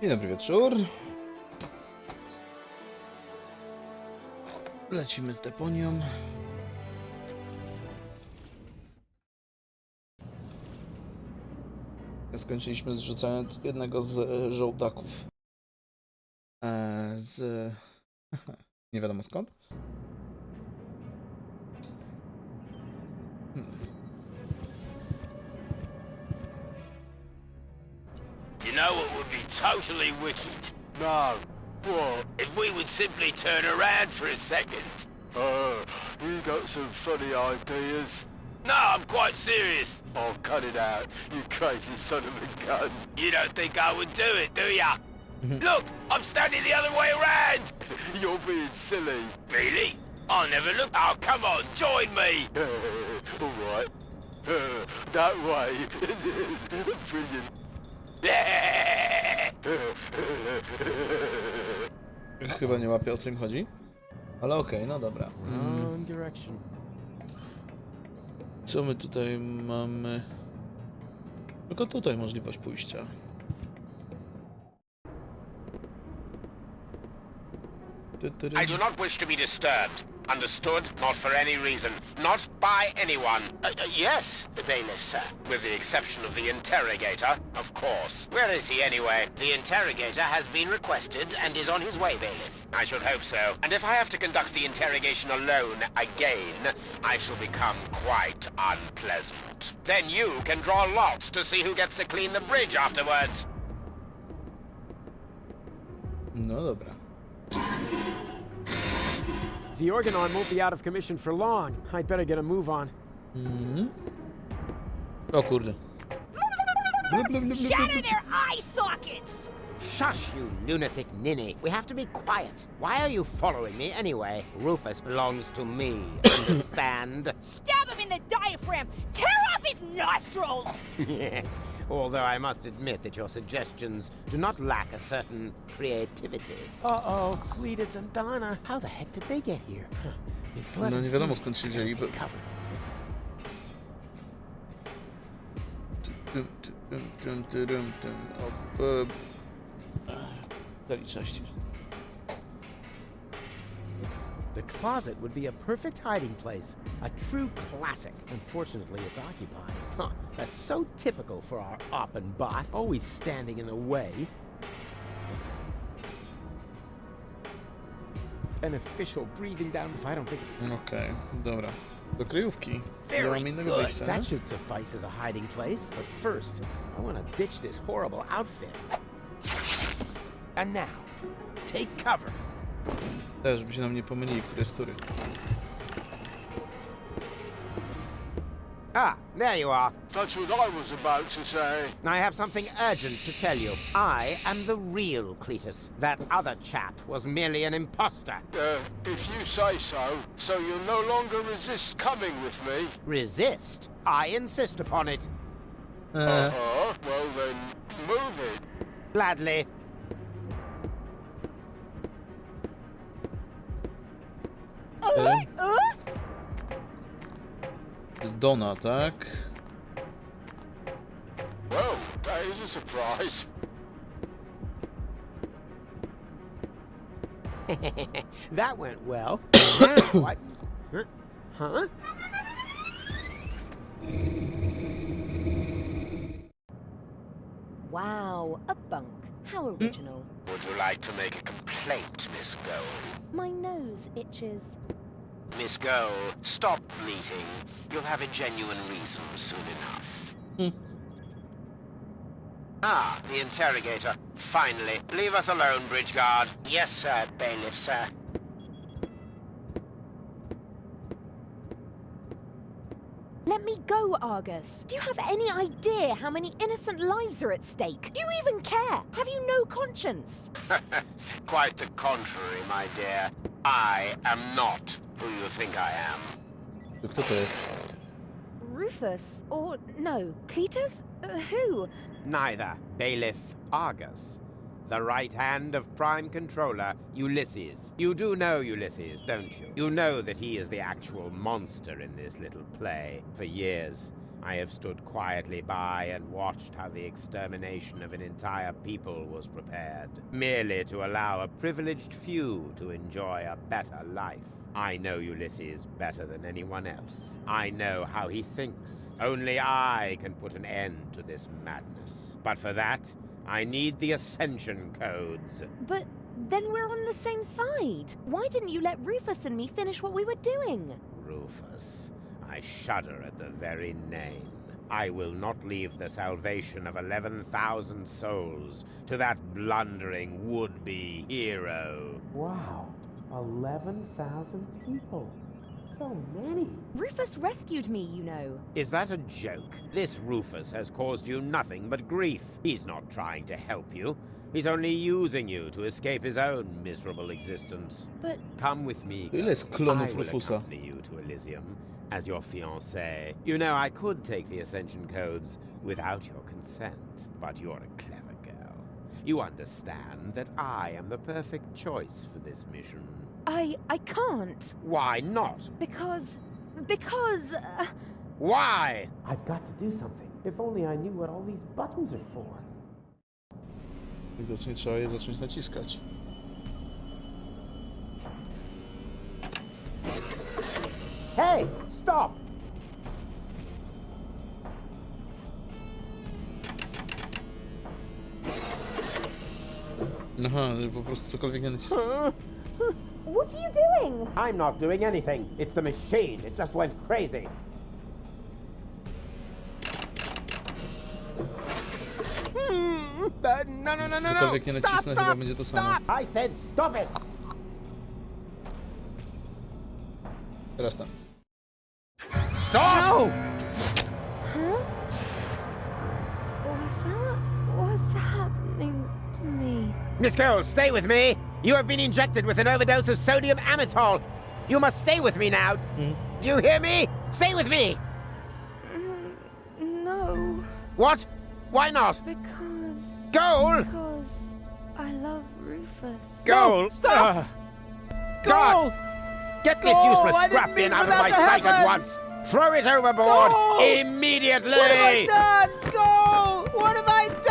Dzień dobry wieczór. Lecimy z Deponią. Skończyliśmy zrzucając jednego z żołdaków. Nie wiadomo skąd. You know what would be totally wicked? No. What? If we would simply turn around for a second. You got some funny ideas. No, I'm quite serious. Oh, cut it out, you crazy son of a gun. You don't think I would do it, do ya? Look, I'm standing the other way around. You're being silly. Really? I'll never look. Oh, come on, join me. All right. That way. Brilliant. Chyba nie łapię, o co im chodzi. Ale okej, no dobra. Co my tutaj mamy? Tylko tutaj możliwość pójścia. I do not wish to be disturbed. Understood? Not for any reason. Not by anyone. Yes, the bailiff, sir. With the exception of the interrogator, of course. Where is he anyway? The interrogator has been requested and is on his way, bailiff. I should hope so. And if I have to conduct the interrogation alone again, I shall become quite unpleasant. Then you can draw lots to see who gets to clean the bridge afterwards. No dobra. The organon won't be out of commission for long. I'd better get a move on. O kurde. Shatter their eye sockets! Shush, you lunatic ninny. We have to be quiet. Why are you following me anyway? Rufus belongs to me, understand? Stab him in the diaphragm! Tear off his nostrils! Although I must admit that your suggestions do not lack a certain creativity. Uh-oh, Cletus and Donna. How the heck did they get here? No nie wiadomo skąd się wzięli. Zaliczności. The closet would be a perfect hiding place. A true classic. Unfortunately, it's occupied. Huh, that's so typical for our op and bot, always standing in the way. An official breathing down. I don't think it's... Okej, dobra. Do kryjówki. Nie Very mam innego good. wyjścia. That should suffice as a hiding place. But first, I want to ditch this horrible outfit. And now, take cover. Też, żeby się nam nie pomylili, który jest który. Ah, there you are. That's what I was about to say. I have something urgent to tell you. I am the real Cletus. That other chap was merely an imposter. If you say so, so you'll no longer resist coming with me? Resist? I insist upon it. Well then, move it. Gladly. Z Dona, tak? Well, that is a surprise. That went well. Now what? Huh? Wow, a bunk. How original. Would you like to make a complaint, Miss Gold? My nose itches. Miss Gold, stop bleating. You'll have a genuine reason soon enough. Ah, the interrogator. Finally. Leave us alone, bridge guard. Yes, sir, bailiff, sir. Let me go, Argus. Do you have any idea how many innocent lives are at stake? Do you even care? Have you no conscience? Quite the contrary, my dear. I am not who you think I am. To kto to jest? Rufus? Or no, Cletus? Who? Neither. Bailiff Argus. The right hand of Prime Controller, Ulysses. You do know Ulysses, don't you? You know that he is the actual monster in this little play. For years, I have stood quietly by and watched how the extermination of an entire people was prepared, merely to allow a privileged few to enjoy a better life. I know Ulysses better than anyone else. I know how he thinks. Only I can put an end to this madness. But for that, I need the Ascension Codes. But then we're on the same side. Why didn't you let Rufus and me finish what we were doing? Rufus. I shudder at the very name. I will not leave the salvation of 11,000 souls to that blundering would-be hero. Wow, 11,000 people. So many. Rufus rescued me, you know. Is that a joke? This Rufus has caused you nothing but grief. He's not trying to help you. He's only using you to escape his own miserable existence. But Come with me. Ile jest I klonów will Rufusa? accompany you to Elysium as your fiancée. You know, I could take the Ascension Codes without your consent, but you're a clever girl. You understand that I am the perfect choice for this mission. I can't. Why not? Because... Why? I've got to do something. If only I knew what all these buttons are for. Widocznie trzeba je zacząć naciskać. Hey, stop! Aha, po prostu cokolwiek nie naciskać. What are you doing? I'm not doing anything. It's the machine. It just went crazy. No. Cokolwiek nie nacisnę, chyba będzie to samo. I said stop it. Teraz tam. Stop! What's happening to me? Miss Cole, stay with me. You have been injected with an overdose of sodium amytal. You must stay with me now. Do you hear me? Stay with me. No, What? Why not? because Goal! I love Rufus. Goal! Stop! God! Get this useless scrap bin out of my sight at once! Throw it overboard! Immediately! What have I done? Go! What have I done?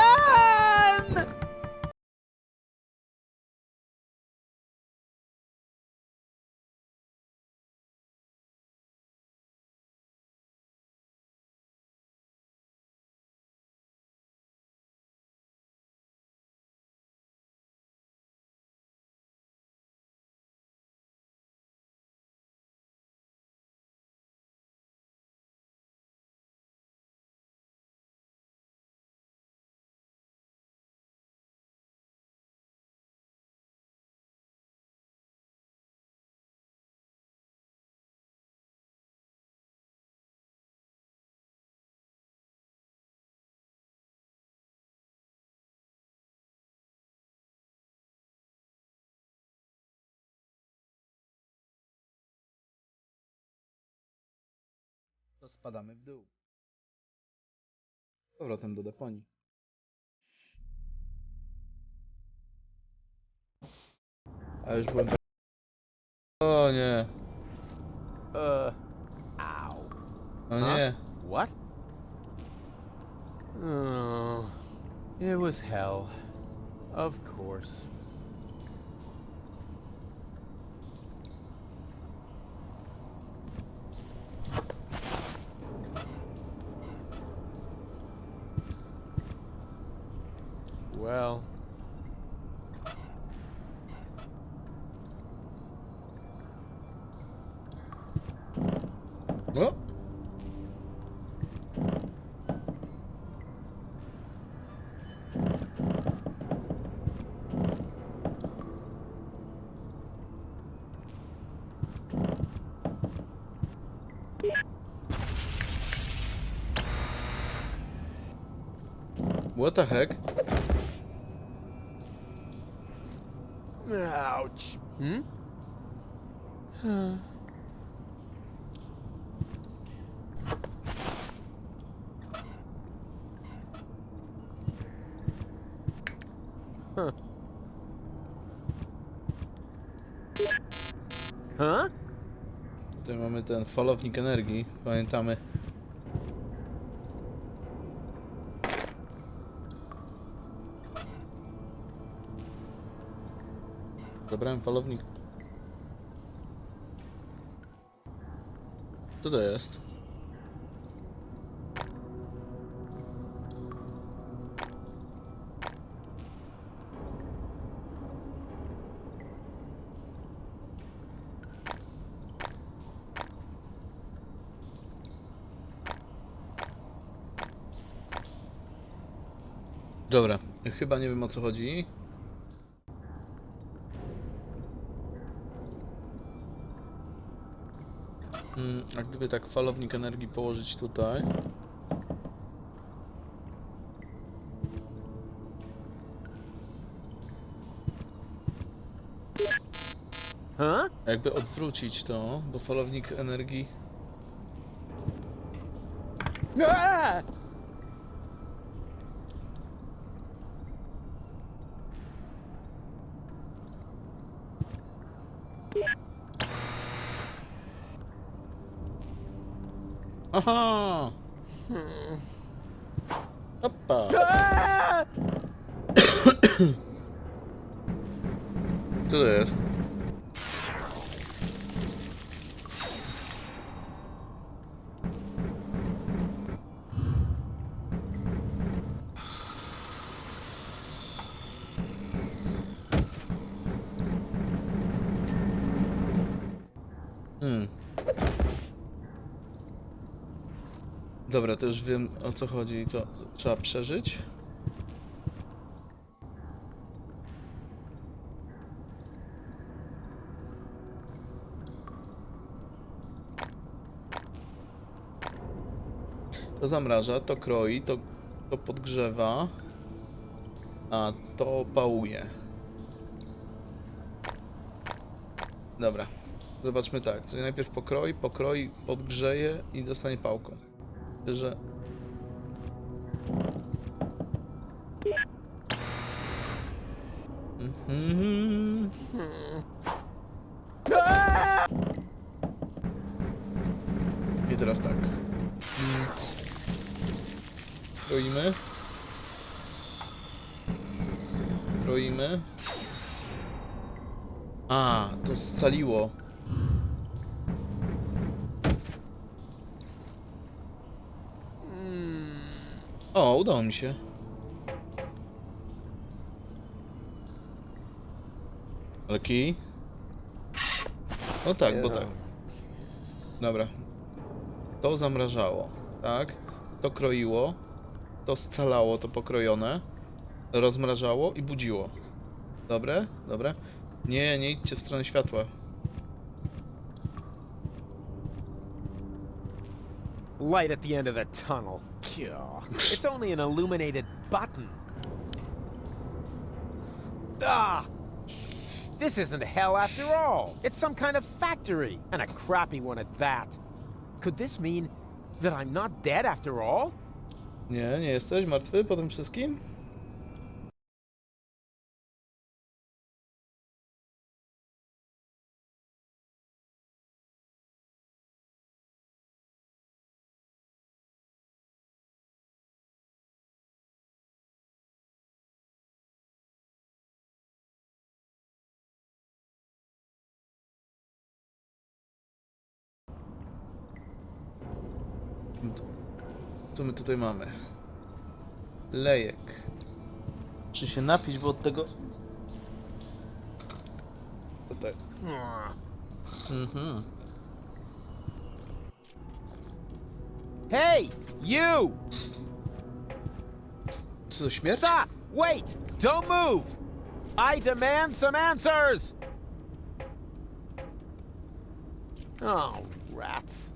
To spadamy w dół. Z powrotem do deponii. A już byłem... O nie. Ow. O nie. What? Oh, it was hell. Of course. Well... O! What the heck? Ouch. Huh? Tutaj mamy ten falownik energii, pamiętamy. Zabrałem falownik. Co to jest? Dobra, chyba nie wiem o co chodzi. A gdyby tak falownik energii położyć tutaj. Huh? Jakby odwrócić to, bo falownik energii... Ah! Aha! Opa! Ah! Co to jest? Dobra, to już wiem o co chodzi i co trzeba przeżyć. To zamraża, to kroi, to podgrzewa, a to pałuje. Dobra, zobaczmy tak, czyli najpierw pokroi, podgrzeje i dostanie pałką. Że... I teraz tak. Kroimy. Kroimy. A, to scaliło. O, udało mi się. Ale kij? No tak, bo tak. Dobra. To zamrażało, tak? To kroiło. To scalało, to pokrojone. Rozmrażało i budziło. Dobre? Dobre? Nie, nie idźcie w stronę światła. Light at the end of the tunnel. It's only an illuminated button. Ah! This isn't hell after all. It's some kind of factory, and a crappy one at that. Could this mean that I'm not dead after all? Nie, nie jesteś martwy po tym wszystkim? Co my tutaj mamy? Lejek. Czy się napić, bo od tego... Tutaj. Hey, you! Co to śmierć? Stop! Wait! Don't move! I demand some answers! Oh, rats.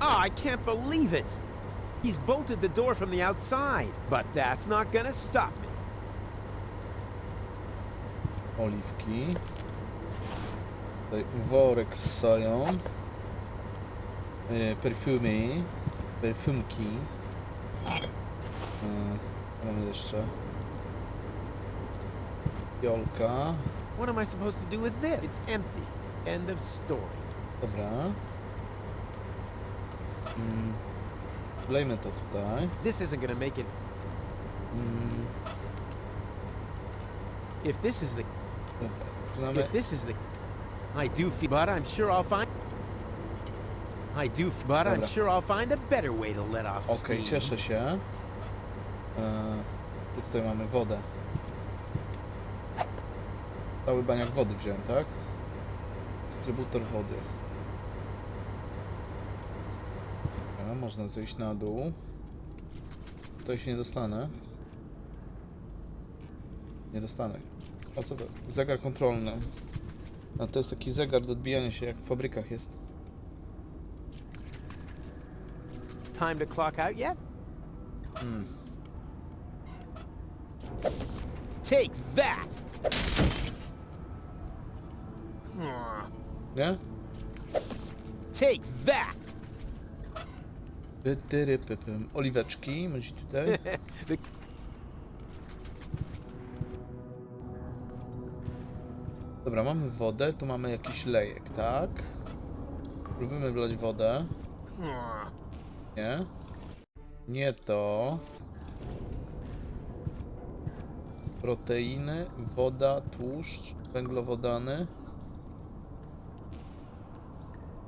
Oh, I can't believe it! He's bolted the door from the outside, but that's not gonna stop me. Oliwki. Tutaj worek z soją. Perfumy. Perfumki. Mamy jeszcze. Jolka. What am I supposed to do with this? It's empty. End of story. Dobra. Wlejmy to tutaj. This isn't gonna make it. If this is the. Dobra, zaczynamy. If this is the. I do feel. But I'm sure I'll find. But I'm Dobra. sure I'll find a better way to let off Okej, steam. cieszę się. I tutaj mamy wodę. Cały baniak wody wziąłem, tak? Dystrybutor wody. Dobra, można zejść na dół. Tutaj się nie dostanę. Nie dostanę. O co to? Zegar kontrolny. A to jest taki zegar do odbijania się, jak w fabrykach jest. Time to clock out yet? Take that! Nie? Take that! Oliweczki, myśli tutaj. The Dobra, mamy wodę, tu mamy jakiś lejek, tak? Próbujemy wlać wodę. Nie. Nie to. Proteiny, woda, tłuszcz, węglowodany.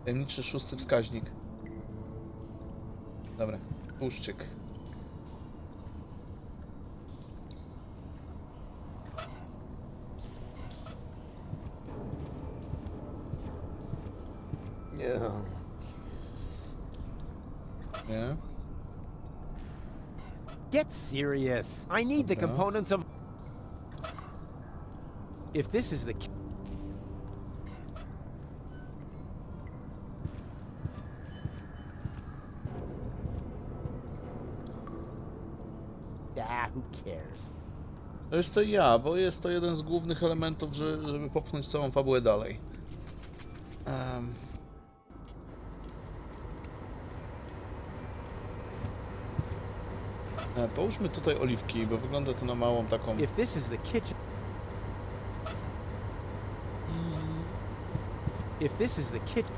Tajemniczy 6. wskaźnik. Dobra, tłuszczyk. Yeah. Nie? Get serious. I need the Okay. components of. If this is the. Who cares? To jest to ja, bo jest to jeden z głównych elementów, żeby popchnąć całą fabułę dalej. Połóżmy tutaj oliwki, bo wygląda to na małą taką... If this is the kitchen. If this is the kitchen.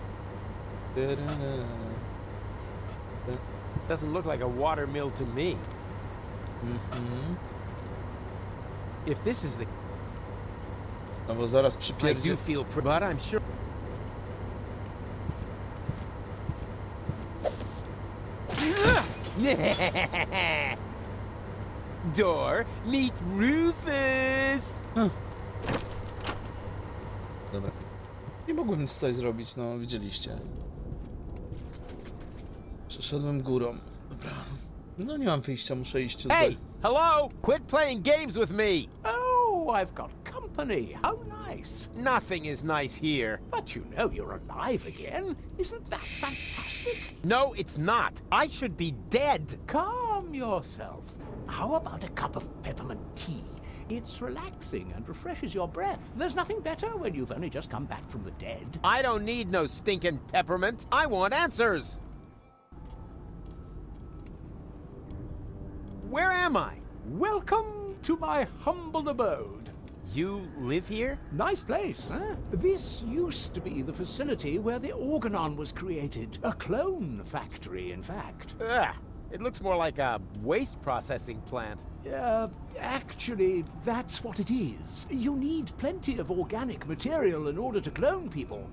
Doesn't look like a water mill to me. If this is the. No bo zaraz I przypierdzie... do feel. But I'm sure. Door, meet Rufus! Dobra. Nie mogłem nic tutaj zrobić, no widzieliście. Przeszedłem górą. Dobra. No nie mam wyjścia, muszę iść tutaj. Hey, hello! Quit playing games with me! Oh, I've got company. How nice. Nothing is nice here. But you know you're alive again. Isn't that fantastic? No, it's not. I should be dead. Calm yourself. How about a cup of peppermint tea? It's relaxing and refreshes your breath. There's nothing better when you've only just come back from the dead. I don't need no stinking peppermint. I want answers. Where am I? Welcome to my humble abode. You live here? Nice place, huh? This used to be the facility where the Organon was created. A clone factory, in fact. Ugh, it looks more like a waste processing plant. Actually, that's what it is. You need plenty of organic material in order to clone people.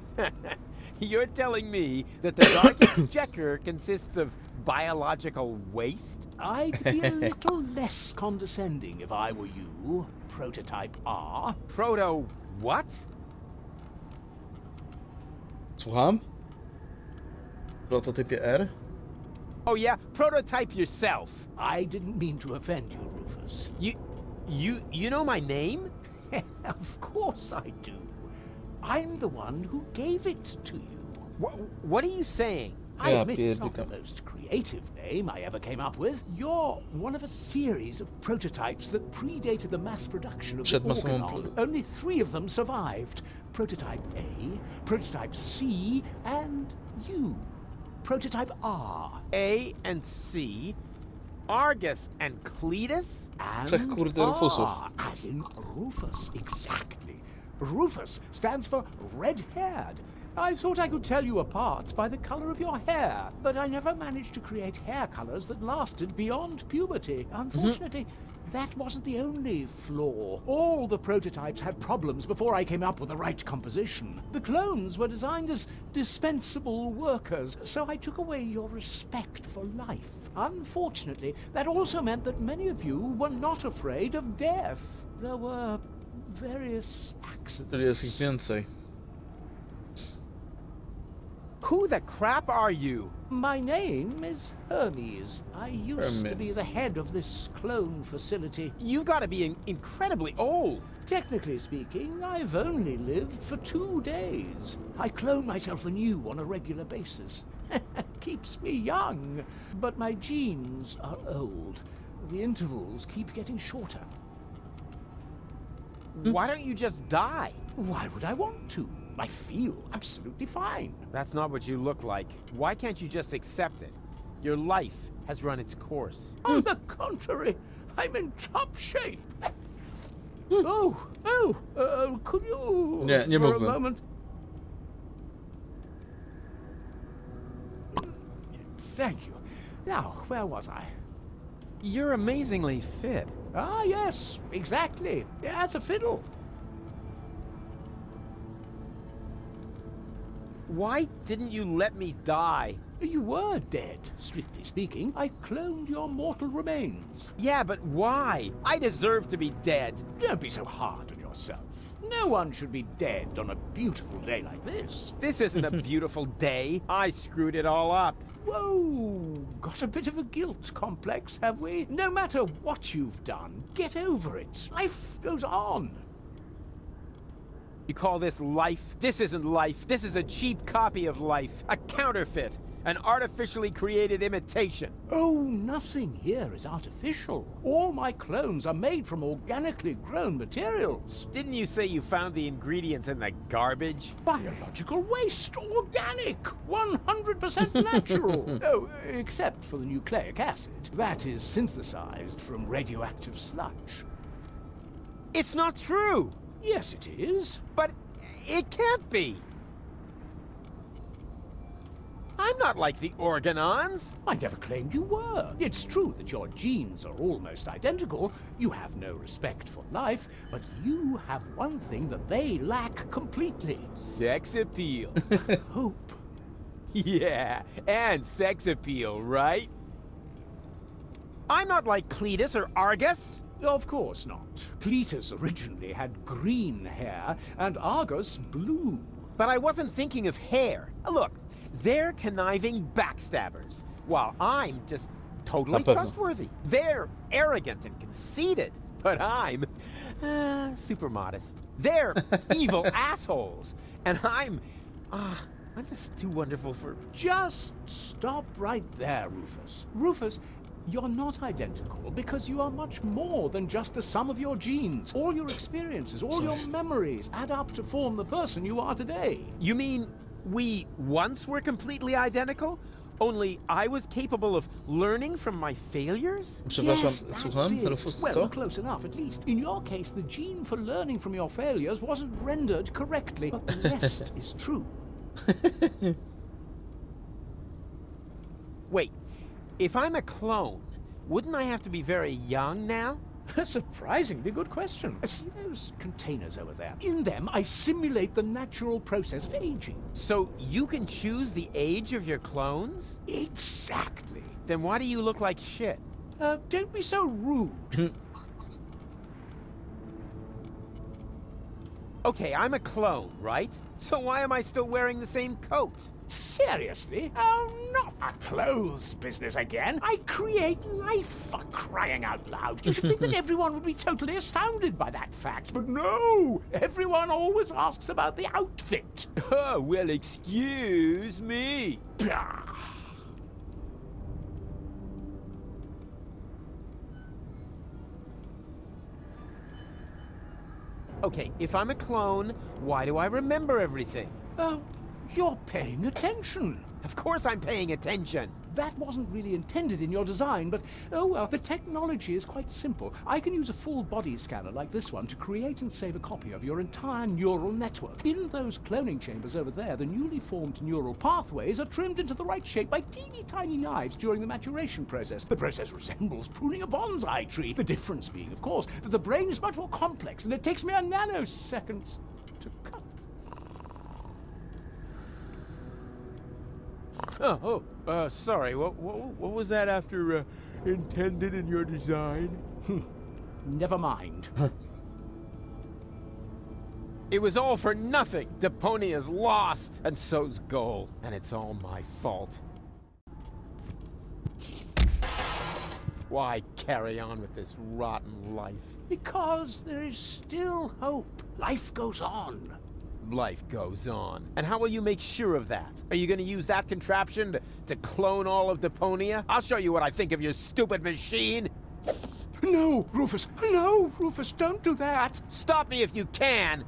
You're telling me that the Dark Exchequer consists of biological waste? I'd be a little less condescending if I were you, Prototype R. Proto what? Słucham? Prototypie R? Oh yeah, prototype yourself. I didn't mean to offend you, Rufus. You know my name? Of course I do. I'm the one who gave it to you. What are you saying? I Yeah, admit it's not the pierdykam. most creative name I ever came up with. You're one of a series of prototypes that predated the mass production of the Przed masową Organon. Only 3 of them survived. Prototype A, Prototype C, and you. Prototype R. A and C, Argus and Cletus? And Trzech kurde Rufusów. R, as in Rufus, exactly. Rufus stands for red-haired. I thought I could tell you apart by the color of your hair, but I never managed to create hair colors that lasted beyond puberty. Unfortunately, that wasn't the only flaw. All the prototypes had problems before I came up with the right composition. The clones were designed as dispensable workers, so I took away your respect for life. Unfortunately, that also meant that many of you were not afraid of death. There were various accidents. Czyli jest ich więcej. Who the crap are you? My name is Hermes. I used to be Hermes. the head of this clone facility. You've got to be incredibly old. Technically speaking, I've only lived for 2 days. I clone myself anew on a regular basis. Keeps me young. But my genes are old. The intervals keep getting shorter. Why don't you just die? Why would I want to? I feel absolutely fine. That's not what you look like. Why can't you just accept it? Your life has run its course. On the contrary, I'm in top shape. Could you, Nie for a mógłbym. moment... Thank you. Now, where was I? You're amazingly fit. Ah, yes, exactly. As a fiddle. Why didn't you let me die? You were dead, strictly speaking. I cloned your mortal remains. Yeah, but why? I deserve to be dead. Don't be so hard on yourself. No one should be dead on a beautiful day like this. This isn't a beautiful day. I screwed it all up. Whoa, got a bit of a guilt complex, have we? No matter what you've done, get over it. Life goes on. You call this life? This isn't life. This is a cheap copy of life. A counterfeit. An artificially created imitation. Oh, nothing here is artificial. All my clones are made from organically grown materials. Didn't you say you found the ingredients in the garbage? Biological waste, organic, 100% natural. Oh, except for the nucleic acid. That is synthesized from radioactive sludge. It's not true. Yes, it is. But it can't be. I'm not like the Organons. I never claimed you were. It's true that your genes are almost identical. You have no respect for life, but you have one thing that they lack completely. Sex appeal. Hope. Yeah, and sex appeal, right? I'm not like Cletus or Argus. Of course not. Cletus originally had green hair, and Argus blue. But I wasn't thinking of hair. Look, they're conniving backstabbers, while I'm just totally Na pewno. trustworthy. They're arrogant and conceited, but I'm super modest. They're evil assholes, and I'm just too wonderful for... Just stop right there, Rufus. Rufus, you're not identical because you are much more than just the sum of your genes. All your experiences, all your memories add up to form the person you are today. You mean we once were completely identical? Only I was capable of learning from my failures? Przepraszam, Yes, that's słucham? it. Rufus, Well, co? close enough, at least. In your case, the gene for learning from your failures wasn't rendered correctly, but the rest is true. Wait, if I'm a clone, wouldn't I have to be very young now? A surprisingly good question. See those containers over there? In them, I simulate the natural process of aging. So you can choose the age of your clones? Exactly. Then why do you look like shit? Don't be so rude. Okay, I'm a clone, right? So why am I still wearing the same coat? Seriously? Oh, not a clothes business again. I create life, for crying out loud. You should think that everyone would be totally astounded by that fact. But no! Everyone always asks about the outfit. Oh, well, excuse me. Pah. Okay, if I'm a clone, why do I remember everything? You're paying attention. Of course I'm paying attention. That wasn't really intended in your design, but oh well, the technology is quite simple. I can use a full body scanner like this one to create and save a copy of your entire neural network. In those cloning chambers over there, the newly formed neural pathways are trimmed into the right shape by teeny tiny knives during the maturation process. The process resembles pruning a bonsai tree. The difference being, of course, that the brain is much more complex and it takes mere nanoseconds to cut. Sorry. What was that after intended in your design? Never mind. It was all for nothing. Deponia's lost, and so's Goal, and it's all my fault. Why carry on with this rotten life? Because there is still hope. Life goes on. Life goes on. And how will you make sure of that? Are you going to use that contraption to clone all of Deponia? I'll show you what I think of your stupid machine. No, Rufus. No, Rufus, don't do that. Stop me if you can.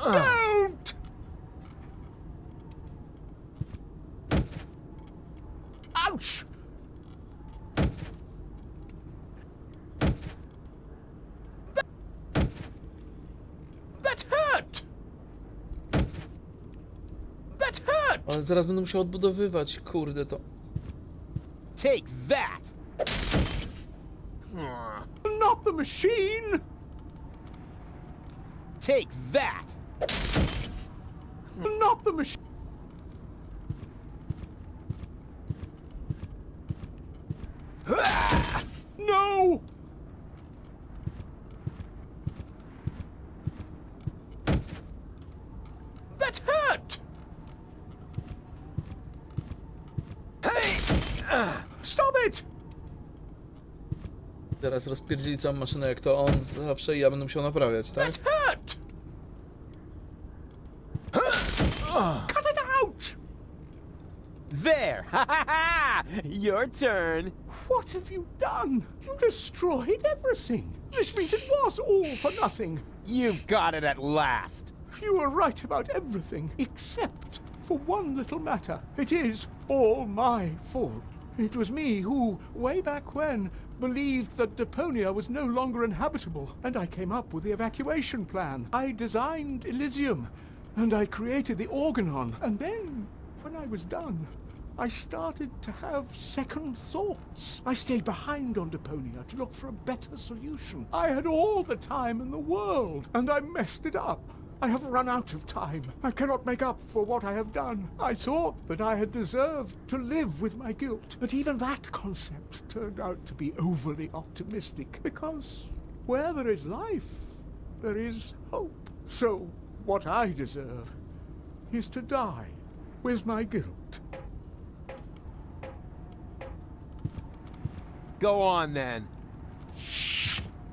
Don't! Ouch! That hurt! That hurt! Ale zaraz będę musiał odbudowywać, kurde to. Take that! Not the machine! Take that! Not the machine! No! That hurt! Hey! Stop it! Teraz rozpierdzieli całą maszynę jak to on zawsze i ja będę musiał naprawiać, tak? That hurt! Cut it out! There! Ha ha ha! Your turn! What have you done? You destroyed everything. This means it was all for nothing. You've got it at last! You were right about everything, except for one little matter. It is all my fault. It was me who, way back when, believed that Deponia was no longer inhabitable, and I came up with the evacuation plan. I designed Elysium, and I created the Organon, and then, when I was done, I started to have second thoughts. I stayed behind on Deponia to look for a better solution. I had all the time in the world, and I messed it up. I have run out of time. I cannot make up for what I have done. I thought that I had deserved to live with my guilt, but even that concept turned out to be overly optimistic, because where there is life, there is hope. So what I deserve is to die with my guilt. Go on then.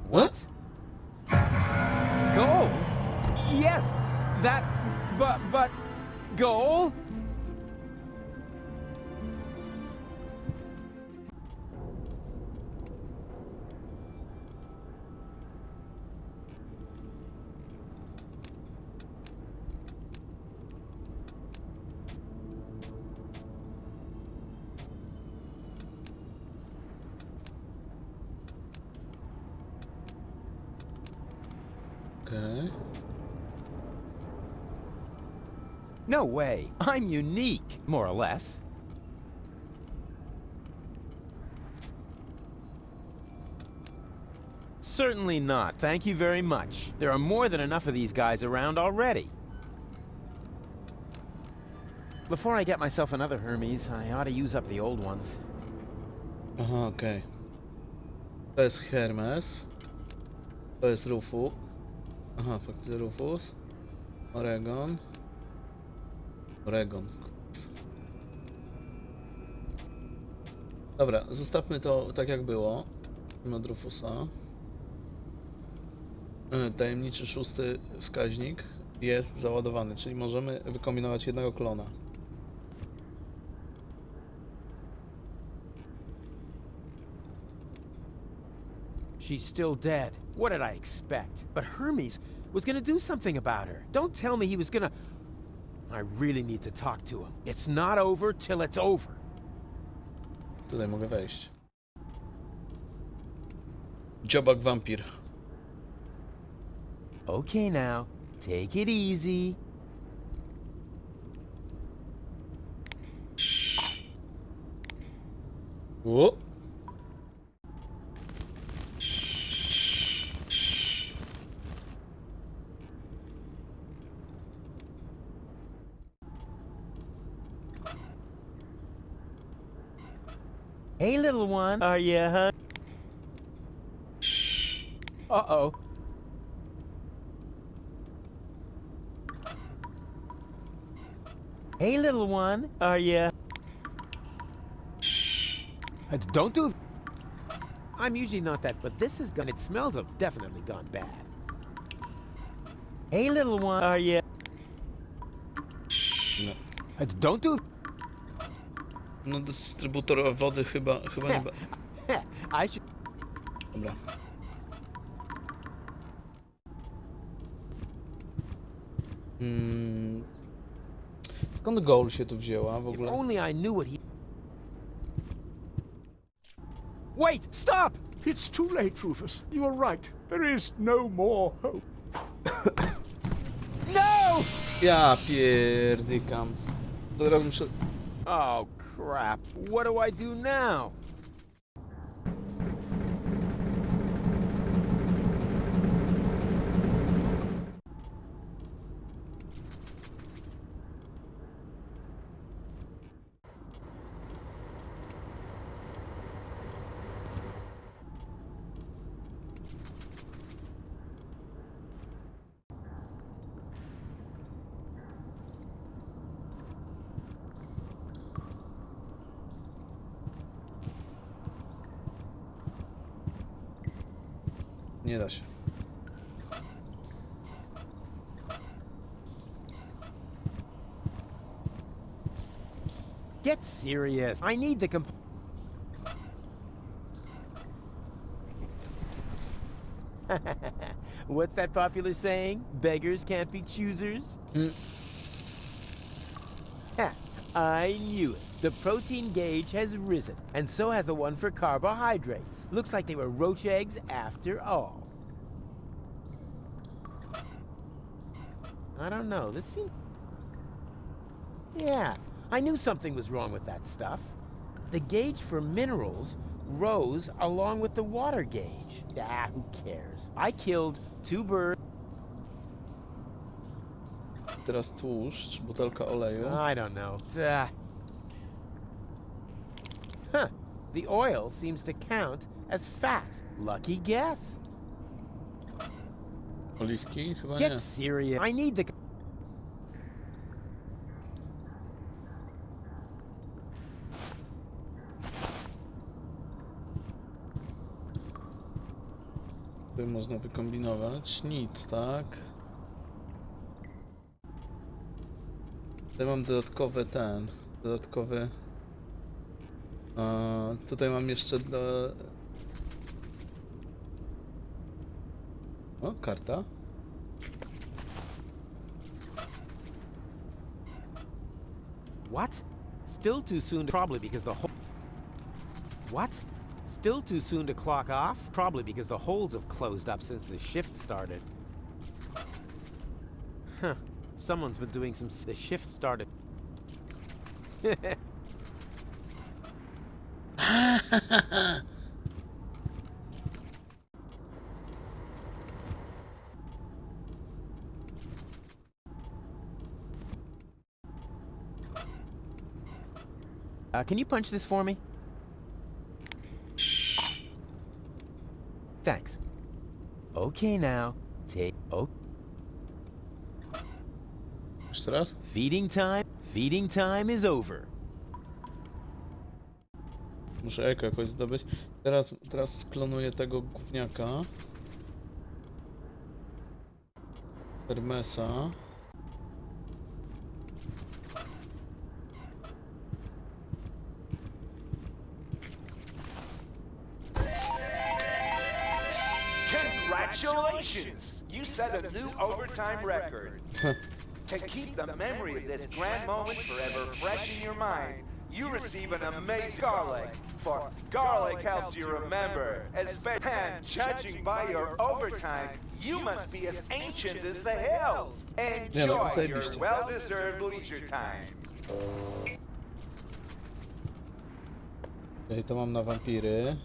What? Goal? Yes, that, but, Goal? Okej. No way. I'm unique, more or less. Certainly not. Thank you very much. There are more than enough of these guys around already. Before I get myself another Hermes, I ought to use up the old ones. Aha, okej. To jest Hermes. To jest Rufus. Aha, faktycznie Rufus. Oregon. Oregon. Dobra, zostawmy to tak jak było. Od Rufusa. Tajemniczy 6. wskaźnik jest załadowany, czyli możemy wykombinować jednego klona. She's still dead. What did I expect? But Hermes was gonna do something about her. Don't tell me he was gonna... I really need to talk to him. It's not over till it's over. Tutaj mogę wejść. Dziobak wampir. Okay now, take it easy. O! Hey, little one. Are you, huh? Uh-oh. Hey, little one. Are you... Don't do... I'm usually not that, but this is gonna... It smells of... It's definitely gone bad. Hey, little one. Are you... No. Don't do... No, dystrybutor wody chyba nie... I should... Dobra. Skąd Goal się tu wzięła w If ogóle? only I knew what he... Wait! Stop! It's too late, Rufus. You are right. There is no more hope. No! Ja pierdykam. Teraz muszę... Oh, crap. What do I do now? Nie da się. Get serious. I need the What's that popular saying? Beggars can't be choosers? Ha, I knew it. The protein gauge has risen, and so has the one for carbohydrates. Looks like they were roach eggs after all. I don't know, this seems... Yeah, I knew something was wrong with that stuff. The gauge for minerals rose along with the water gauge. Ah, who cares? I killed 2 birds. Teraz tłuszcz, butelka oleju. I don't know. Huh. The oil seems to count as fat. Lucky guess. Oliwki? Chyba nie. Get serious. I need the... Tutaj można wykombinować. Nic, tak? Tutaj mam dodatkowy... tutaj mam jeszcze O, karta. What? Still too soon to... Probably because the whole... What? Still too soon to clock off? Probably because the holes have closed up since the shift started. Huh. Someone's been doing some... The shift started... can you punch this for me? Thanks. Okay now, take... Oh, Jeszcze raz? feeding time? Feeding time is over. Muszę eko jakoś zdobyć. Teraz sklonuję tego gówniaka. Hermesa. Congratulations! You set a new overtime record. To keep the memory of this grand moment forever fresh in your mind, you receive an amazing garlic. For garlic helps you remember. And judging by your overtime, you must be as ancient as the hills. Enjoy your well-deserved leisure time. Okej, to mam na wampiry.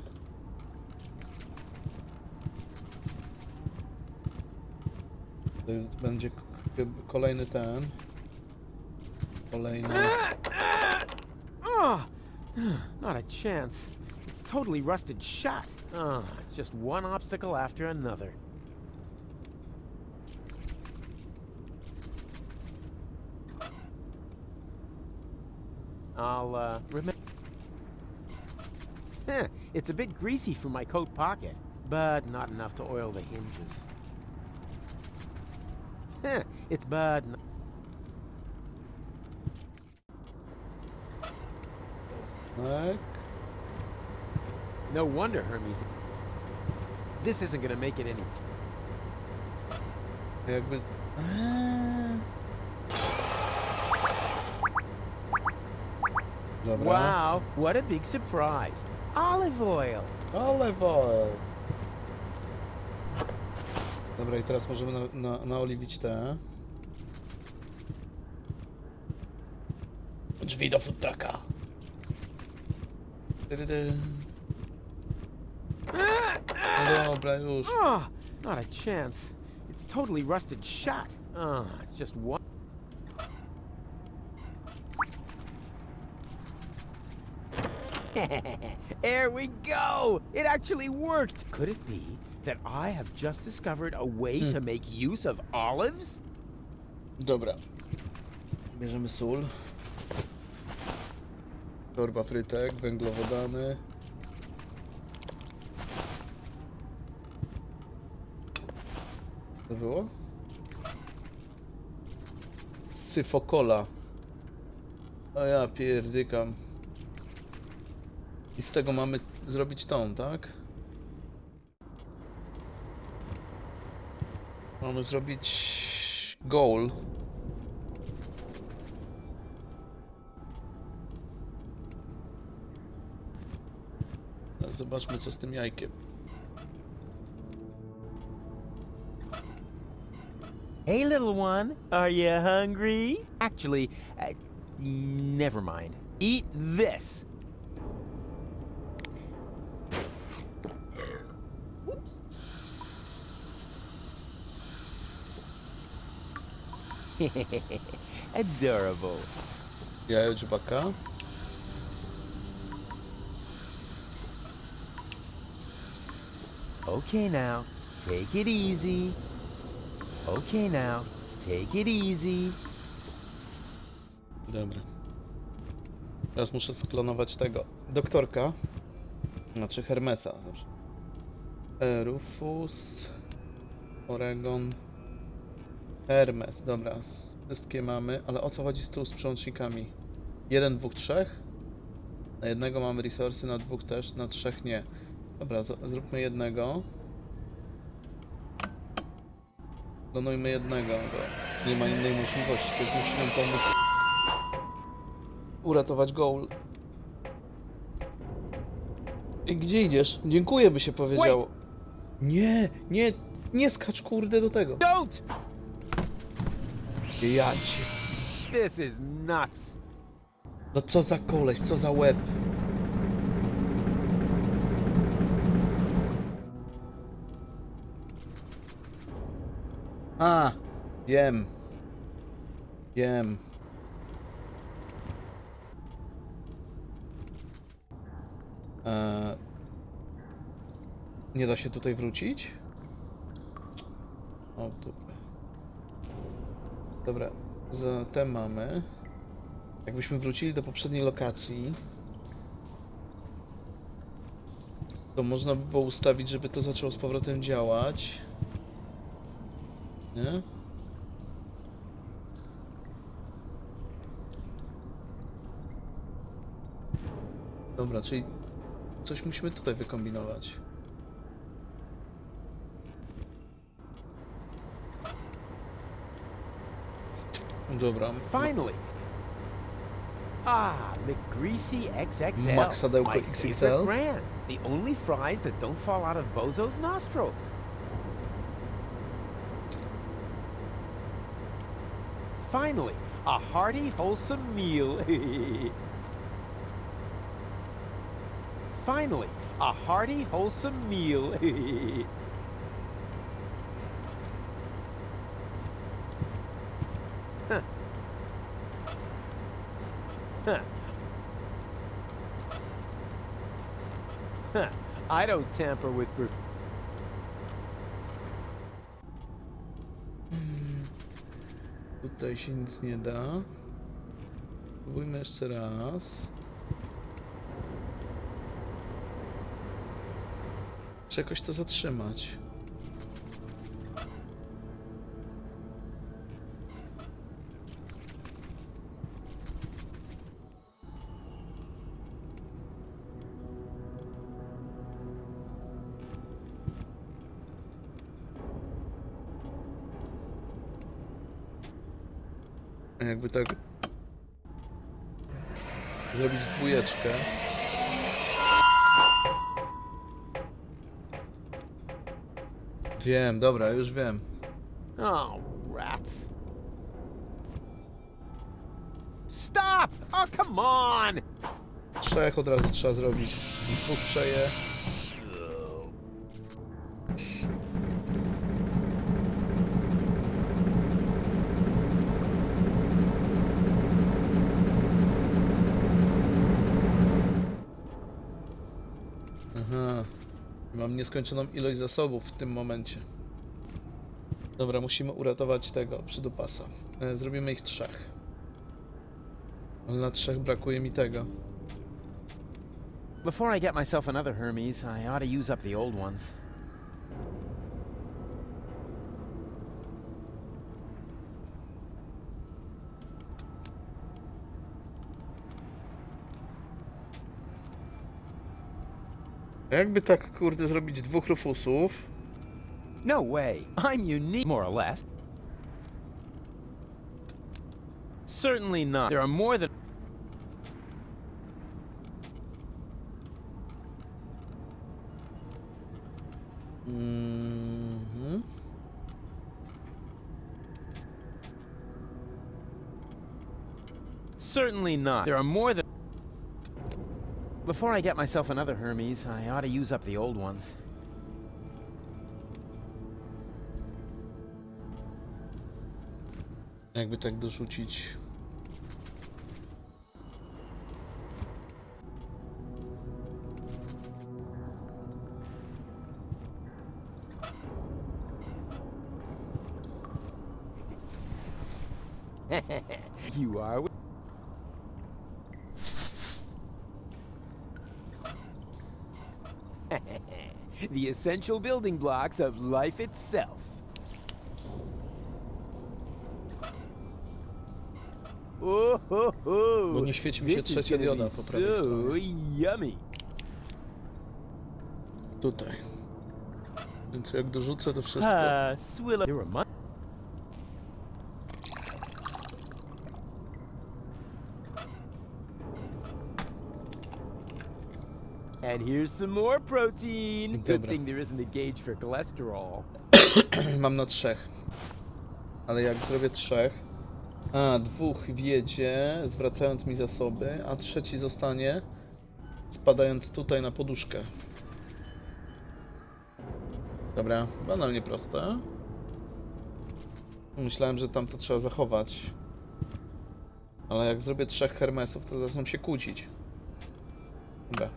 To będzie kolejny ten. Kolejny. Oh, not a chance. It's totally rusted shut. Oh, it's just one obstacle after another. I'll, remember. It's a bit greasy for my coat pocket, but not enough to oil the hinges. It's bad. Tak. No wonder Hermes. This isn't gonna make it any. Jakby... Dobra. Wow, what a big surprise. Olive oil. Olive oil. Dobra, i teraz możemy naoliwić te. Drzwi do food trucka. No dobra, już. Oh, not a chance. It's totally rusted shut. Oh, it's just one. There we go! It actually worked! Could it be that I have just discovered a way to make use of olives? Dobra. Bierzemy sól. Torba frytek, węglowodany. Co było? Syfokola. A ja pierdykam. I z tego mamy zrobić tą, tak? Mamy zrobić goal. Zobaczmy, co z tym jajkiem. Hey, little one, are you hungry? Actually, never mind. Eat this. Adorable. Jajo dziubaka. Okay now, take it easy. Okay now, take it easy. Dobra. Teraz muszę sklonować tego. Doktorka. Znaczy Hermesa. Dobrze. Rufus. Oregon. Hermes. Dobra. Wszystkie mamy. Ale o co chodzi z tu z przełącznikami? 1, 2, 3? Na jednego mamy resursy, na dwóch też, na trzech nie. Dobra, zróbmy jednego. Klonujmy jednego, bo nie ma innej możliwości. Ktoś musi nam pomóc uratować goal. I gdzie idziesz? Dziękuję, by się powiedziało. Nie, nie, nie skacz kurde do tego. Don't! Ja cię. This is nuts. No co za koleś, co za łeb. A, wiem. Wiem. Nie da się tutaj wrócić? O, dupę. Dobra, za te mamy. Jakbyśmy wrócili do poprzedniej lokacji, to można by było ustawić, żeby to zaczęło z powrotem działać. Nie? Dobra, czyli coś musimy tutaj wykombinować. Dobra. Finally. Ah, McGreasy XXL. Maxadełko My XXL. favorite brand. The only fries that don't fall out of Bozo's nostrils. Finally, a hearty, wholesome meal. Finally, a hearty, wholesome meal. Huh. Huh. Huh. I don't tamper with Tutaj się nic nie da. Spróbujmy jeszcze raz. Czy jakoś to zatrzymać? Jakby tak zrobić dwójeczkę. Wiem, dobra, już wiem. Oh, rats. Stop! Oh, come on! 3 od razu trzeba zrobić. 2 przeje. Aha. Mam nieskończoną ilość zasobów w tym momencie. Dobra, musimy uratować tego przydupasa. Zrobimy ich 3. Ale na 3 brakuje mi tego. Before I get myself another Hermes, I ought to use up the old ones. Jakby tak, kurde, zrobić 2 Rufusów. No way. I'm unique, more or less. Certainly not. There are more than... Mhm. Certainly not. There are more than... Before I get myself another Hermes, I ought to use up the old ones. Jakby tak dorzucić. You are... The essential building blocks of life itself. Oh, ho, ho. Bo nie świeci mi się This is trzecia gonna dioda be po prawej so stronie. yummy. Tutaj. Więc jak dorzucę to wszystko. Swilla. You're a mon- And here's some more protein. Good Dobra. thing there isn't a gauge for cholesterol. Mam na 3. Ale jak zrobię 3. A, 2 wjedzie, zwracając mi zasoby, a 3 zostanie, spadając tutaj na poduszkę. Dobra, banalnie proste. Myślałem, że tam to trzeba zachować. Ale jak zrobię 3 Hermesów, to zaczną się kłócić. Dobra.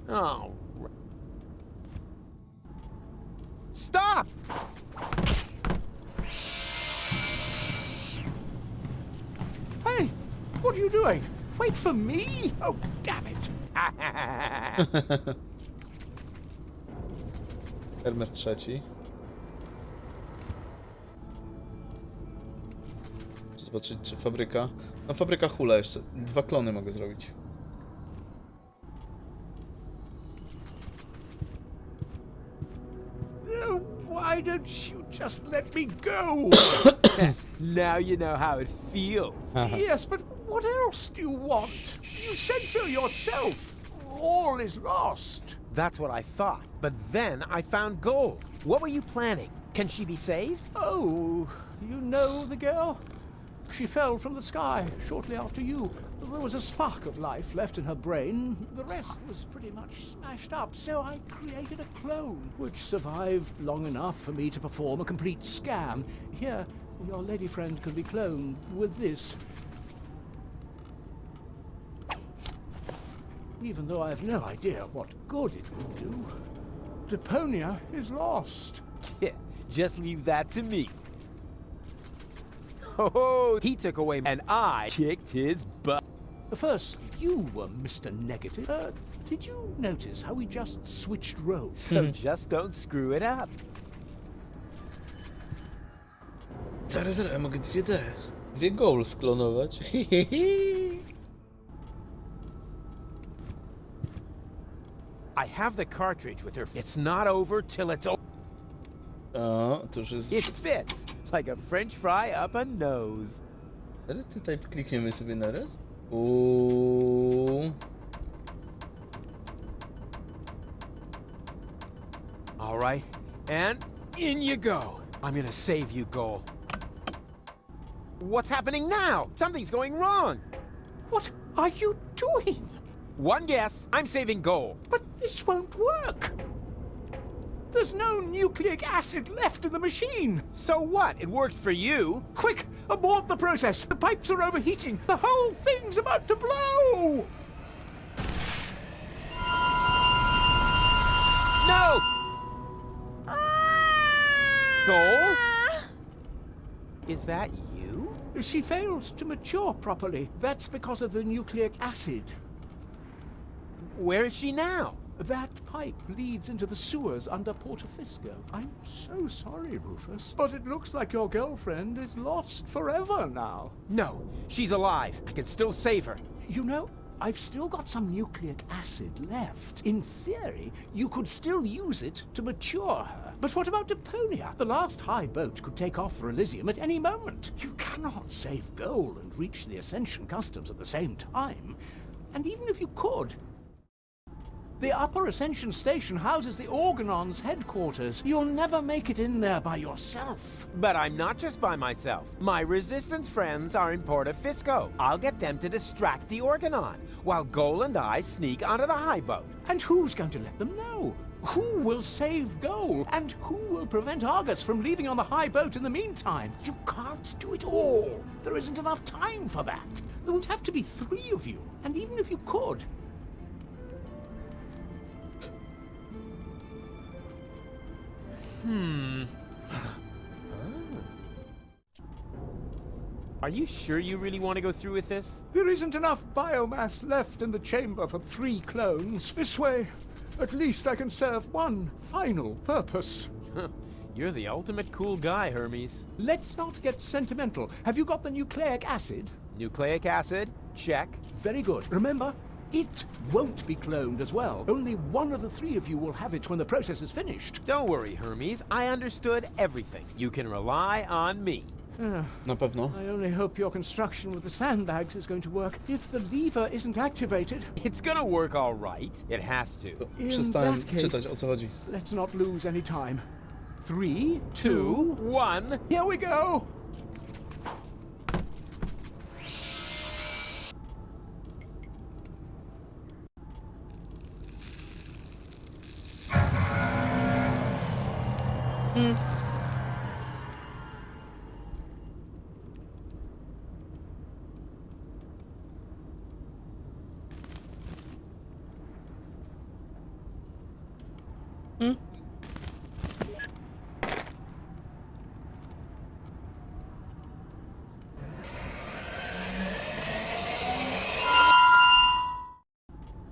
Oh. Stop! Hey, what are you doing? Wait for me! Oh, damn it! Hermes trzeci. Zobaczyć, czy fabryka... No fabryka hula jeszcze. 2 klony mogę zrobić. Why don't you just let me go? Now you know how it feels. Yes, but what else do you want? You said so yourself. All is lost. That's what I thought. But then I found gold. What were you planning? Can she be saved? Oh, you know the girl? She fell from the sky shortly after you. There was a spark of life left in her brain. The rest was pretty much smashed up, so I created a clone, which survived long enough for me to perform a complete scan. Here, your lady friend could be cloned with this. Even though I have no idea what good it will do. Deponia is lost. Yeah, just leave that to me. Oh, he took away and I kicked his butt. First, you were Mr. Negative. Did you notice how we just switched roles? So just don't screw it up. Zaraz, ja mogę 2 goal sklonować. I have the cartridge with her. It's not over till it's over. O, to już jest... It fits like a French fry up a nose. Ale tutaj klikniemy sobie naraz. Uuu. All right, and in you go. I'm gonna save you, Goal. What's happening now? Something's going wrong. What are you doing? One guess. I'm saving Goal. But this won't work. There's no nucleic acid left in the machine. So what? It worked for you. Quick, abort the process. The pipes are overheating. The whole thing's about to blow. No! Goal? Is that you? She failed to mature properly. That's because of the nucleic acid. Where is she now? That pipe leads into the sewers under Portofisco. I'm so sorry, Rufus, but it looks like your girlfriend is lost forever now. No, she's alive. I can still save her. You know, I've still got some nucleic acid left. In theory, you could still use it to mature her. But what about Deponia? The last high boat could take off for Elysium at any moment. You cannot save Goal and reach the Ascension Customs at the same time. And even if you could, the Upper Ascension Station houses the Organon's headquarters. You'll never make it in there by yourself. But I'm not just by myself. My Resistance friends are in Portofisco. I'll get them to distract the Organon, while Goal and I sneak onto the high boat. And who's going to let them know? Who will save Goal? And who will prevent Argus from leaving on the high boat in the meantime? You can't do it all. There isn't enough time for that. There would have to be 3 of you. And even if you could, Are you sure you really want to go through with this? there isn't enough biomass left in the chamber for 3 clones. This way, at least I can serve one final purpose. You're the ultimate cool guy, Hermes. Let's not get sentimental. Have you got the nucleic acid? Nucleic acid? Check. Very good. Remember, it won't be cloned as well. Only one of the 3 of you will have it when the process is finished. Don't worry, Hermes. I understood everything. You can rely on me. Na pewno. I only hope your construction with the sandbags is going to work. If the lever isn't activated, It's gonna work all right. It has to. Przestałem that case- czytać, o co chodzi. let's not lose any time. 3, 2, 2, 1. here we go!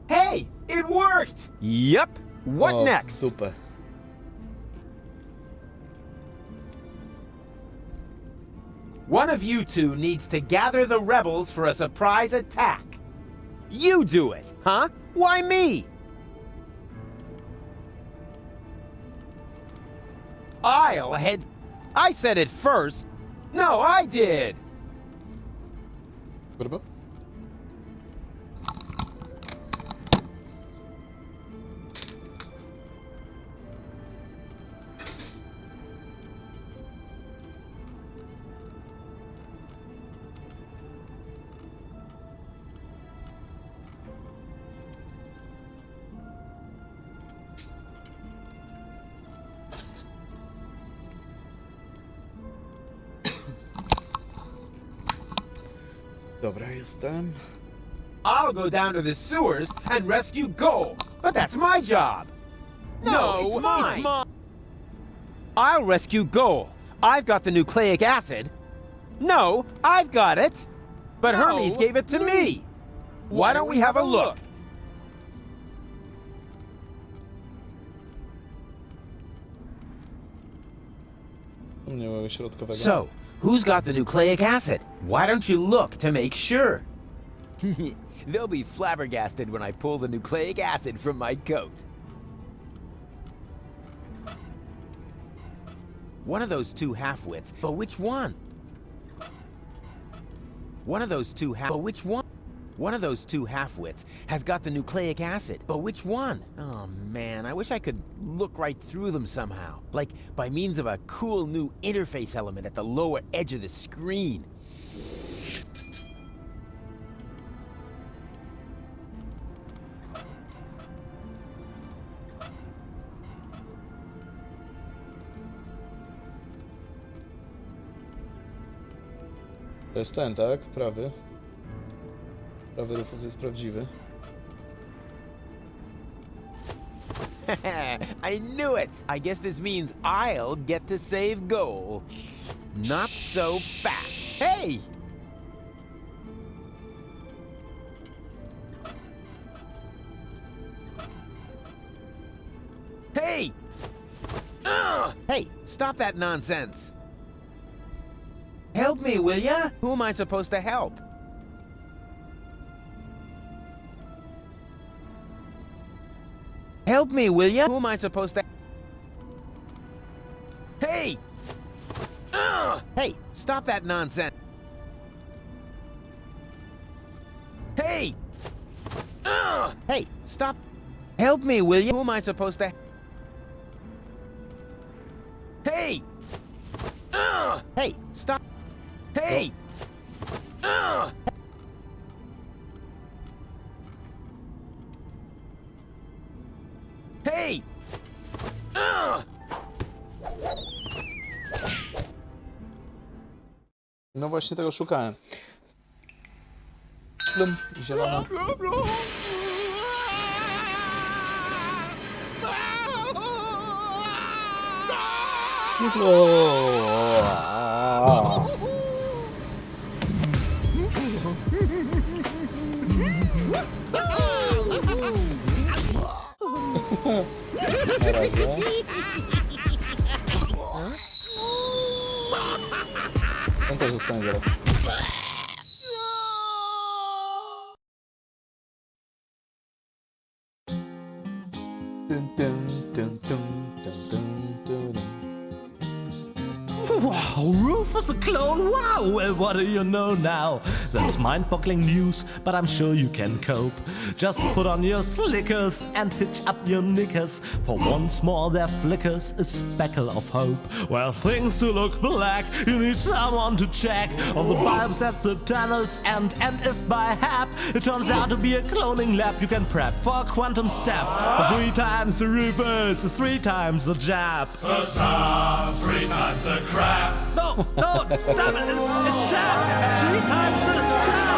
Hey, it worked! Yep. What O, next? Super. One of you two needs to gather the rebels for a surprise attack. You do it, huh? Why me? I'll head... I said it first. No, I did. What about? Dobra, jestem. I'll go down to the sewers and rescue Goal. But that's my job. No, it's mine. I'll rescue Goal. I've got the nucleic acid. No, I've got it. But Hermes gave it to me. Why don't we have a look? Nie mamy środkowego. So, who's got the nucleic acid? Why don't you look to make sure? They'll be flabbergasted when I pull the nucleic acid from my coat. One of those two half-wits, but which one? One of those two half-wits has got the nucleic acid, but which one? Oh man, I wish I could look right through them somehow. Like by means of a cool new interface element at the lower edge of the screen. To jest ten, tak? Prawy. Prawy Rufus jest prawdziwy. I knew it! I guess this means I'll get to save Goal. Not so fast. Hey! Hey! Hey, stop that nonsense! Help me, will ya? Who am I supposed to help? Help me, will ya? Who am I supposed to... Hey! Hey, stop that nonsense! Hey! Hey, stop! Help me, will ya? Who am I supposed to... Hey! Hey, stop! Hey! Hey! No właśnie tego szukałem. Plum, zielona. Na razie. On też zostanie zaraz. Wow, Rufus a clone? Wow, well, what do you know now? That's mind-boggling news, but I'm sure you can cope. Just put on your slickers and hitch up your knickers, for once more there flickers a speckle of hope. Well, things do look black, you need someone to check all the bulbs at the tunnels, and if by hap it turns out to be a cloning lab, you can prep for a quantum step. For 3 times the Rufus is 3 times the jab. Huzzah! 3 times the crap! No, damn it, it's jab! 3 times the jab!